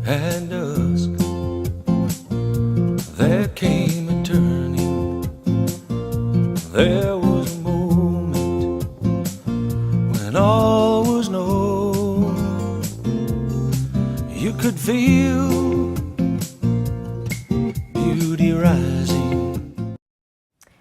and dusk, there came a turning. There was a moment when all was known. You could feel beauty rising.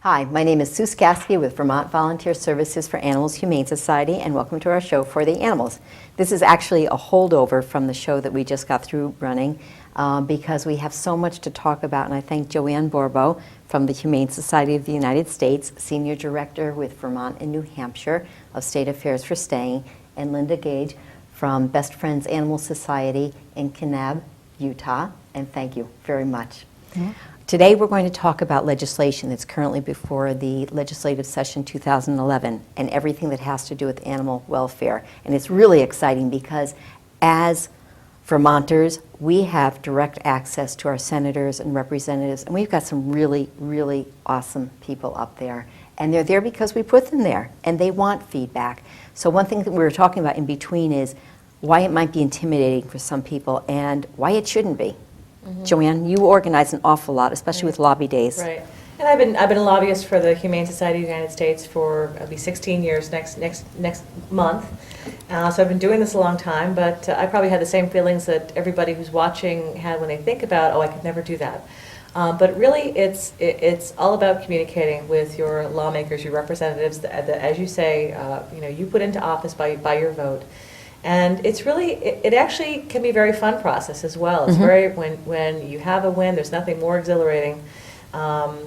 Hi, my name is Sue Skaskiw with Vermont Volunteer Services for Animals Humane Society, and welcome to our show For the Animals. This is actually a holdover from the show that we just got through running because we have so much to talk about, and I thank Joanne Borbeau from the Humane Society of the United States, Senior Director with Vermont and New Hampshire of State Affairs for Staying, and Linda Gage from Best Friends Animal Society in Kanab, Utah, and thank you very much. Mm-hmm. Today we're going to talk about legislation that's currently before the legislative session 2011 and everything that has to do with animal welfare. And it's really exciting because as Vermonters, we have direct access to our senators and representatives, and we've got some really, really awesome people up there. And they're there because we put them there, and they want feedback. So one thing that we were talking about in between is why it might be intimidating for some people and why it shouldn't be. Mm-hmm. Joanne, you organize an awful lot, especially with lobby days. Right, and I've been a lobbyist for the Humane Society of the United States for it'll be 16 years next month. So I've been doing this a long time, but I probably had the same feelings that everybody who's watching had when they think about, oh, I could never do that. But really, it's all about communicating with your lawmakers, your representatives, as you say, you put into office by your vote. And it's really, it actually can be a very fun process as well. It's very, when you have a win, there's nothing more exhilarating. For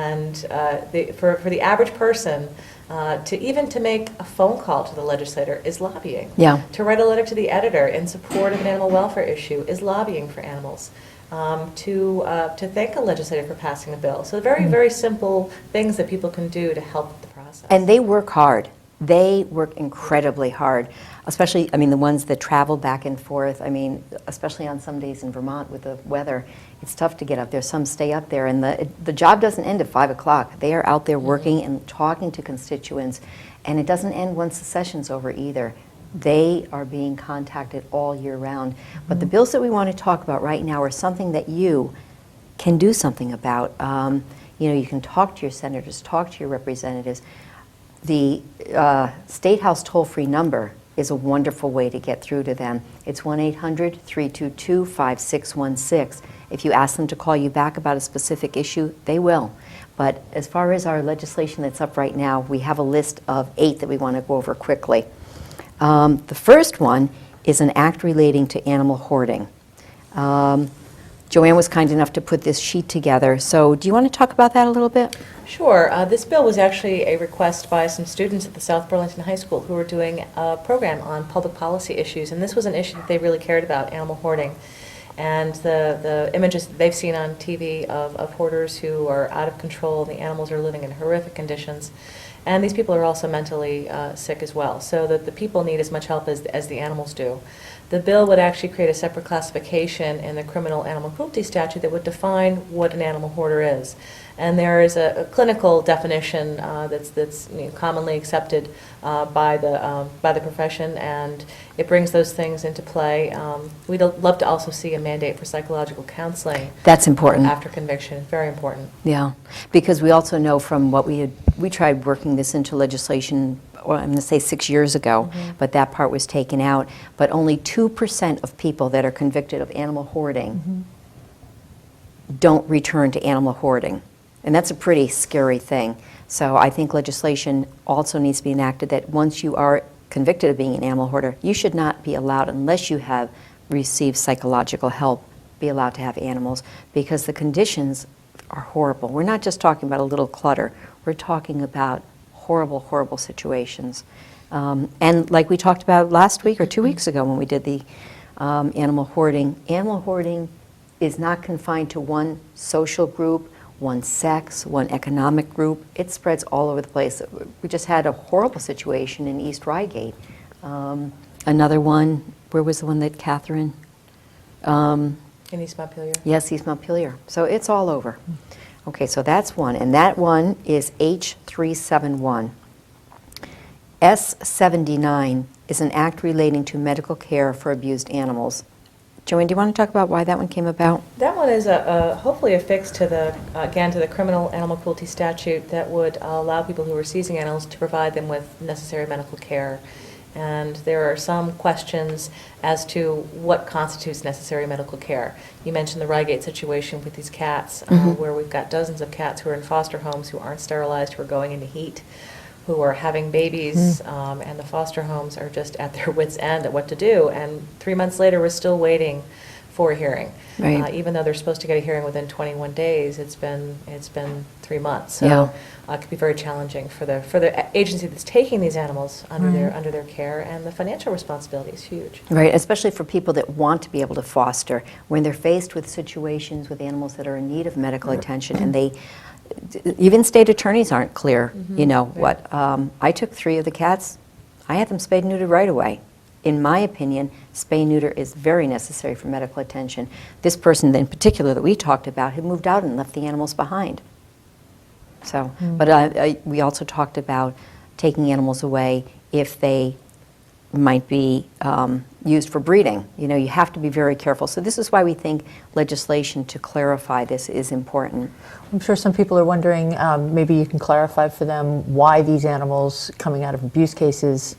the average person, to make a phone call to the legislator is lobbying. Yeah. To write a letter to the editor in support of an animal welfare issue is lobbying for animals. To thank a legislator for passing a bill. So very, very simple things that people can do to help the process. And they work hard. They work incredibly hard, especially, the ones that travel back and forth. Especially on some days in Vermont with the weather, it's tough to get up there. Some stay up there, and the job doesn't end at 5 o'clock. They are out there working and talking to constituents, and it doesn't end once the session's over either. They are being contacted all year round. But the bills that we want to talk about right now are something that you can do something about. You can talk to your senators, talk to your representatives. The State House toll-free number is a wonderful way to get through to them. It's 1-800-322-5616. If you ask them to call you back about a specific issue, they will. But as far as our legislation that's up right now, we have a list of 8 that we want to go over quickly. The first one is an act relating to animal hoarding. Joanne was kind enough to put this sheet together. So do you want to talk about that a little bit? Sure. This bill was actually a request by some students at the South Burlington High School who were doing a program on public policy issues, and this was an issue that they really cared about, animal hoarding. And the images that they've seen on TV of hoarders who are out of control, the animals are living in horrific conditions, and these people are also mentally sick as well, so that the people need as much help as the animals do. The bill would actually create a separate classification in the criminal animal cruelty statute that would define what an animal hoarder is. And there is a clinical definition that's commonly accepted by the profession, and it brings those things into play. We'd love to also see a mandate for psychological counseling. That's important. After conviction, very important. Yeah, because we also know from what we tried working this into legislation, or I'm going to say 6 years ago, but that part was taken out. But only 2% of people that are convicted of animal hoarding don't return to animal hoarding. And that's a pretty scary thing. So I think legislation also needs to be enacted that once you are convicted of being an animal hoarder, you should not be allowed, unless you have received psychological help, be allowed to have animals, because the conditions are horrible. We're not just talking about a little clutter. We're talking about horrible, horrible situations. And like we talked about last week or 2 weeks ago when we did the animal hoarding is not confined to one social group, one sex, one economic group. It spreads all over the place. We just had a horrible situation in East Reigate. Another one, where was the one that Catherine? In East Montpelier? Yes, East Montpelier. So it's all over. Okay, so that's one. And that one is H371. S79 is an act relating to medical care for abused animals. Joanne, do you want to talk about why that one came about? That one is hopefully a fix to the criminal animal cruelty statute that would allow people who are seizing animals to provide them with necessary medical care. And there are some questions as to what constitutes necessary medical care. You mentioned the Reigate situation with these cats, where we've got dozens of cats who are in foster homes, who aren't sterilized, who are going into heat, who are having babies, and the foster homes are just at their wits' end at what to do. And 3 months later, we're still waiting for a hearing. Right. Even though they're supposed to get a hearing within 21 days, it's been 3 months. So it could be very challenging for the agency that's taking these animals under their care, and the financial responsibility is huge. Right, especially for people that want to be able to foster, when they're faced with situations with animals that are in need of medical attention, and even state attorneys aren't clear, what. I took 3 of the cats, I had them spayed and neutered right away. In my opinion, spay neuter is very necessary for medical attention. This person in particular that we talked about had moved out and left the animals behind. So, but we also talked about taking animals away if they might be used for breeding. You have to be very careful. So this is why we think legislation to clarify this is important. I'm sure some people are wondering, maybe you can clarify for them why these animals coming out of abuse cases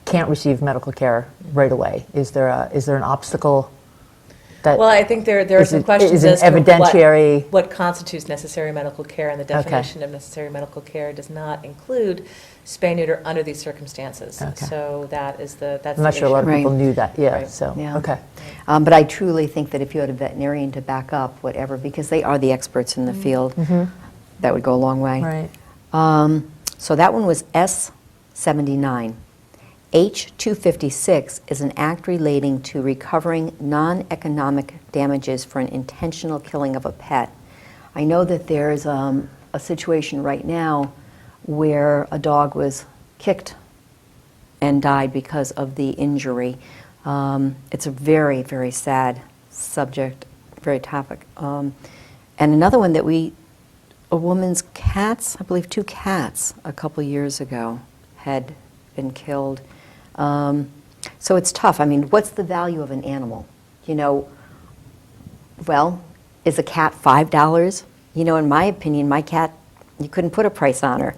can't receive medical care right away. Is there an obstacle? Well, I think there are some questions as to what constitutes necessary medical care, and the definition of necessary medical care does not include spay neuter under these circumstances. Okay. So that's I'm not sure a lot of people knew that. Yeah. Right. So Yeah. okay. But I truly think that if you had a veterinarian to back up whatever, because they are the experts in the field, that would go a long way. Right. So that one was S79. H256 is an act relating to recovering non-economic damages for an intentional killing of a pet. I know that there's a situation right now where a dog was kicked and died because of the injury. It's a very, very sad subject, very topic. And another one that a woman's cats, I believe 2 cats a couple years ago had been killed. So it's tough. I mean, what's the value of an animal? Well, is a cat $5? In my opinion, my cat, you couldn't put a price on her.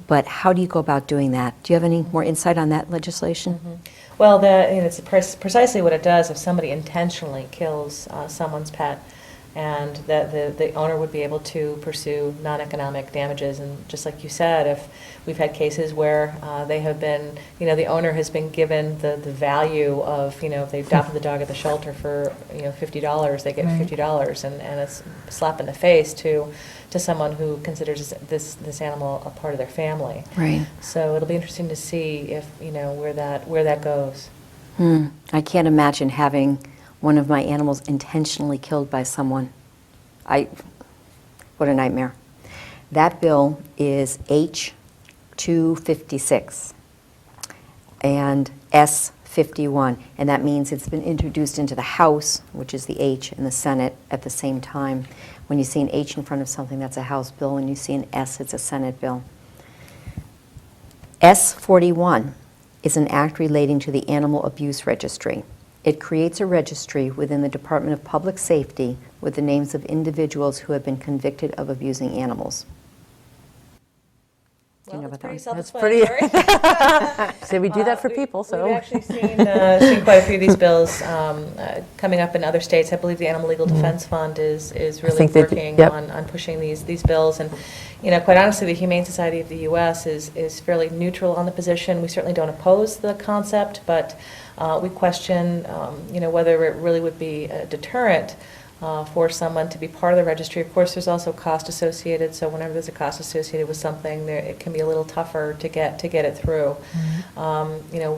But how do you go about doing that? Do you have any more insight on that legislation? Well, it's precisely what it does if somebody intentionally kills someone's pet, and that the owner would be able to pursue non-economic damages. And just like you said, if we've had cases where they have been, the owner has been given the value of, if they adopted the dog at the shelter for, $50, they get $50, and it's a slap in the face to someone who considers this animal a part of their family. Right. So it'll be interesting to see if, where that goes. I can't imagine having one of my animals intentionally killed by someone. What a nightmare. That bill is H256 and S51, and that means it's been introduced into the House, which is the H, and the Senate at the same time. When you see an H in front of something, that's a House bill. When you see an S, it's a Senate bill. S41 is an act relating to the Animal Abuse Registry. It creates a registry within the Department of Public Safety with the names of individuals who have been convicted of abusing animals. Do you know about that one? That's pretty. So we do that for people. So we've actually seen quite a few of these bills coming up in other states. I believe the Animal Legal Defense Fund is really working on pushing these bills. And quite honestly, the Humane Society of the US is fairly neutral on the position. We certainly don't oppose the concept, but we question whether it really would be a deterrent for someone to be part of the registry. Of course, there's also cost associated, so whenever there's a cost associated with something, it can be a little tougher to get it through.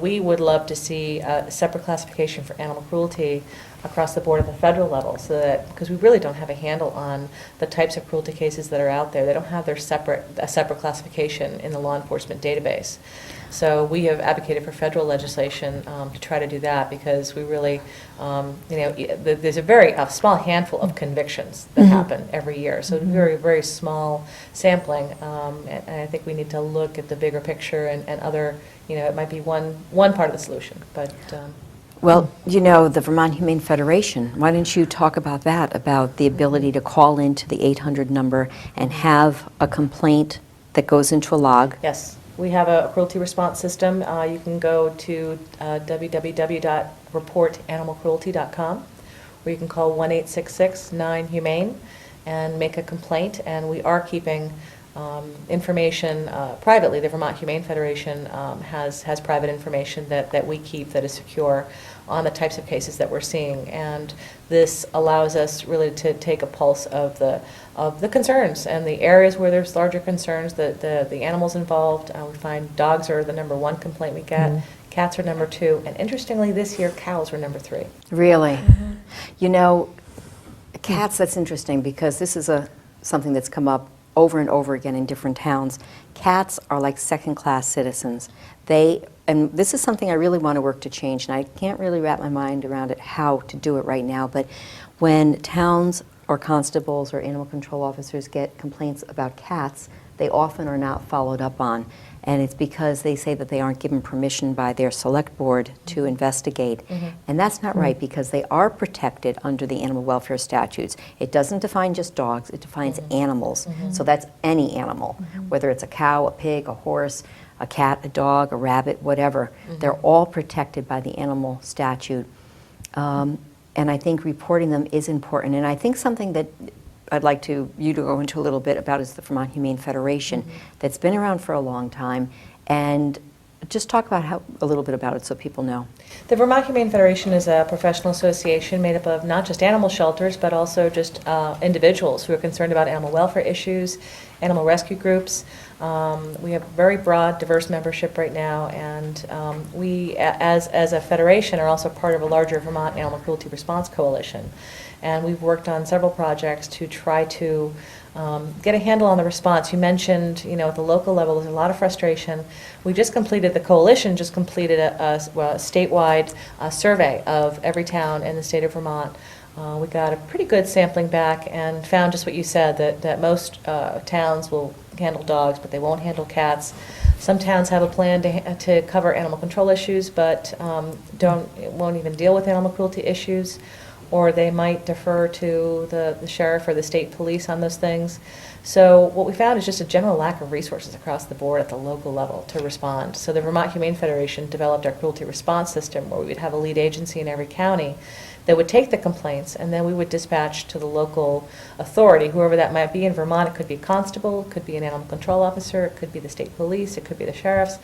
We would love to see a separate classification for animal cruelty across the board at the federal level, so that, because we really don't have a handle on the types of cruelty cases that are out there. They don't have a separate classification in the law enforcement database. So we have advocated for federal legislation to try to do that, because we really, there's a very small handful of convictions that happen every year. So very, very small sampling, and I think we need to look at the bigger picture and other, it might be one part of the solution, but. Well, you know, the Vermont Humane Federation, why don't you talk about that, about the ability to call into the 800 number and have a complaint that goes into a log? Yes, we have a cruelty response system. You can go to www.reportanimalcruelty.com, where you can call 1-866-9-HUMANE and make a complaint, and we are keeping information privately. The Vermont Humane Federation has private information that we keep that is secure on the types of cases that we're seeing, and this allows us really to take a pulse of the concerns and the areas where there's larger concerns, the animals involved. We find dogs are the #1 complaint we get, cats are #2, and interestingly this year cows were #3. Really? You know, cats, that's interesting because this is something that's come up over and over again in different towns. Cats are like second-class citizens. And this is something I really want to work to change, and I can't really wrap my mind around it how to do it right now, but when towns or constables or animal control officers get complaints about cats, they often are not followed up on. And it's because they say that they aren't given permission by their select board to investigate. And that's not right, because they are protected under the animal welfare statutes. It doesn't define just dogs, it defines animals. So that's any animal, whether it's a cow, a pig, a horse, a cat, a dog, a rabbit, whatever. They're all protected by the animal statute. And I think reporting them is important. And I think something that I'd like you to go into a little bit about is the Vermont Humane Federation that's been around for a long time, and just talk about a little bit about it so people know. The Vermont Humane Federation is a professional association made up of not just animal shelters, but also just individuals who are concerned about animal welfare issues, animal rescue groups. We have very broad, diverse membership right now, and we, as a federation, are also part of a larger Vermont Animal Cruelty Response Coalition. And we've worked on several projects to try to get a handle on the response. You mentioned, at the local level, there's a lot of frustration. We just completed, the coalition just completed a statewide survey of every town in the state of Vermont. We got a pretty good sampling back and found just what you said, that most towns will handle dogs, but they won't handle cats. Some towns have a plan to cover animal control issues, but won't even deal with animal cruelty issues, or they might defer to the sheriff or the state police on those things. So what we found is just a general lack of resources across the board at the local level to respond. So the Vermont Humane Federation developed our cruelty response system, where we would have a lead agency in every county that would take the complaints, and then we would dispatch to the local authority, whoever that might be in Vermont. It could be a constable, it could be an animal control officer, it could be the state police, it could be the sheriff's,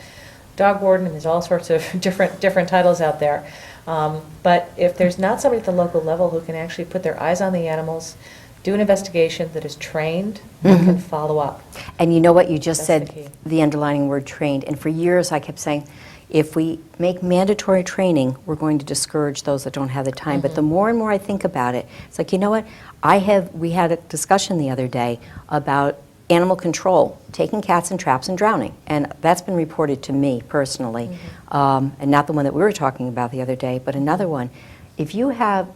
dog warden, and there's all sorts of different titles out there. But if there's not somebody at the local level who can actually put their eyes on the animals, do an investigation, that is trained, and can follow up. And you know what, you just That's the said key. the underlining word trained, and for years I kept saying, if we make mandatory training, we're going to discourage those that don't have the time. But the more and more I think about it, it's like, you know what, we had a discussion the other day about animal control, taking cats in traps and drowning. And that's been reported to me personally, and not the one that we were talking about the other day, but another one. If you have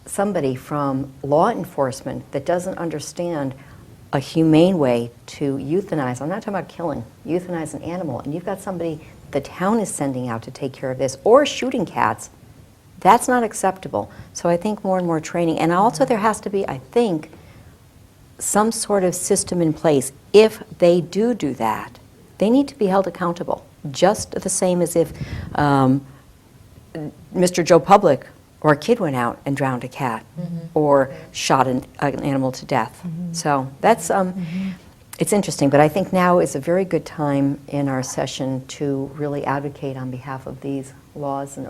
somebody from law enforcement that doesn't understand a humane way to euthanize, I'm not talking about killing, euthanize an animal, and you've got somebody the town is sending out to take care of this, or shooting cats, that's not acceptable. So I think more and more training, and also there has to be, I think, some sort of system in place. If they do that, they need to be held accountable, just the same as if Mr. Joe Public or a kid went out and drowned a cat or shot an animal to death. So that's, it's interesting, but I think now is a very good time in our session to really advocate on behalf of these laws, or